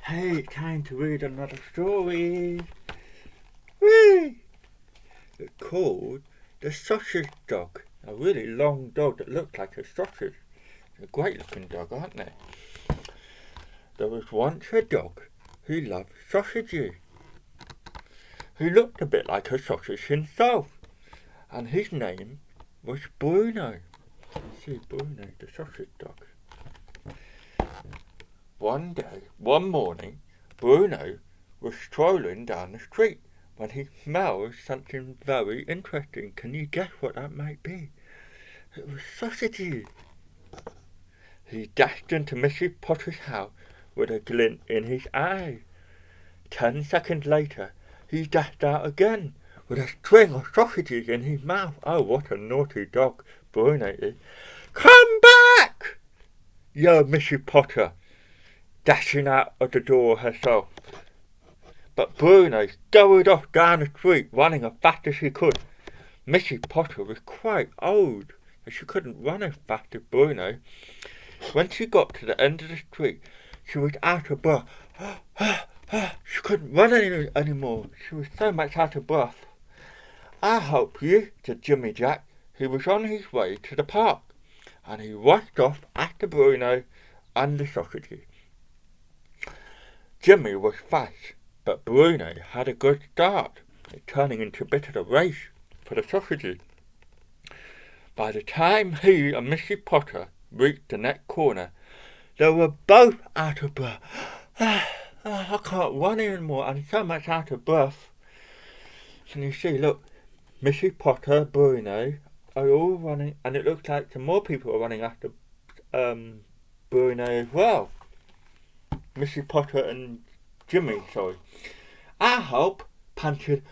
Hey, it's time to read another story. Whee! It's called The Sausage Dog. A really long dog that looks like a sausage. A great looking dog, aren't they? There was once a dog who loved sausages. He looked a bit like a sausage himself. And his name was Bruno. You see, Bruno, the sausage dog. One morning, Bruno was strolling down the street when he smelled something very interesting. Can you guess what that might be? It was sausages. He dashed into Mrs. Potter's house with a glint in his eye. 10 seconds later, he dashed out again with a string of sausages in his mouth. Oh, what a naughty dog Bruno is. Come back! Yelled Mrs. Potter, dashing out of the door herself. But Bruno scurried off down the street, running as fast as he could. Mrs. Potter was quite old, and she couldn't run as fast as Bruno. When she got to the end of the street, she was out of breath. She couldn't run anymore. She was so much out of breath. "I'll help you," said Jimmy Jack, who was on his way to the park, and he rushed off after Bruno and the sausages. Jimmy was fast, but Bruno had a good start, turning into a bit of a race for the sausages. By the time he and Mrs. Potter reached the next corner, they were both out of breath. I can't run anymore, I'm so much out of breath. Can you see, look, Mrs. Potter, Bruno are all running, and it looks like some more people are running after Bruno as well. Mrs. Potter and Jimmy, sorry. "I help," panted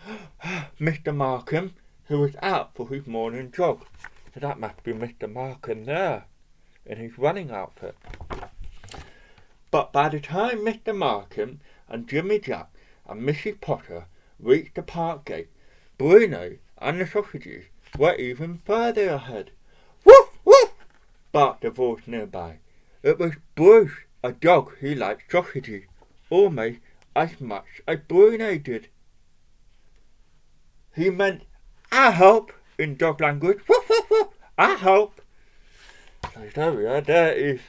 Mr. Markham, who was out for his morning jog. So that must be Mr. Markham there, in his running outfit. But by the time Mr. Markham and Jimmy Jack and Mrs. Potter reached the park gate, Bruno and the sausages were even further ahead. "Woof, woof!" barked a voice nearby. It was Bruce, a dog who liked sausages almost as much as Bruno did. He meant, "I help," in dog language. "Woof, woof, woof! I help." So there we are. There is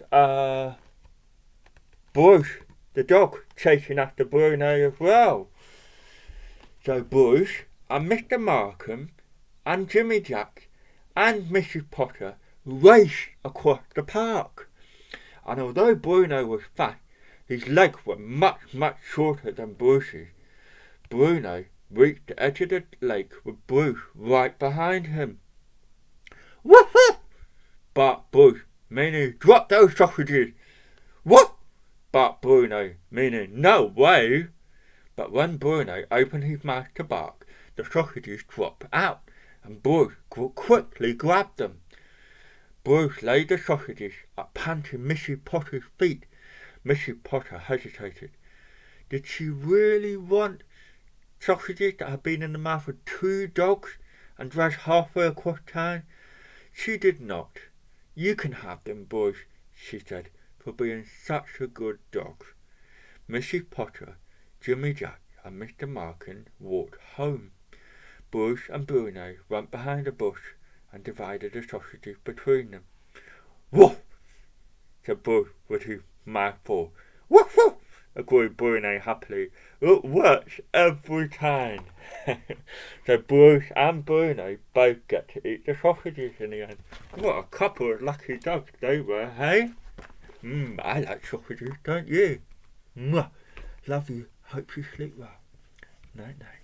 Bruce, the dog, chasing after Bruno as well. So Bruce and Mr. Markham and Jimmy Jack and Mrs. Potter raced across the park. And although Bruno was fast, his legs were much, much shorter than Bruce's. Bruno reached the edge of the lake with Bruce right behind him. "Woof, woof!" barked Bruce, meaning, "Drop those sausages!" "What?" barked Bruno, meaning, "No way!" But when Bruno opened his mouth to bark, the sausages dropped out, and Bruce quickly grabbed them. Bruce laid the sausages at panting Mrs. Potter's feet. Mrs. Potter hesitated. Did she really want sausages that had been in the mouth of 2 dogs and dragged halfway across town? She did not. "You can have them, Bruce," she said, "for being such a good dog." Mrs. Potter, Jimmy Jack and Mr. Markham walked home. Bruce and Bruno went behind a bush and divided the sausages between them. "Woof!" said Bruce with his mouth full. "Woof, woof!" agreed Bruno happily. "It works every time." So Bruce and Bruno both get to eat the sausages in the end. What a couple of lucky dogs they were, hey? I like sausages, don't you? Mwah. Love you. Hope you sleep well. Night night.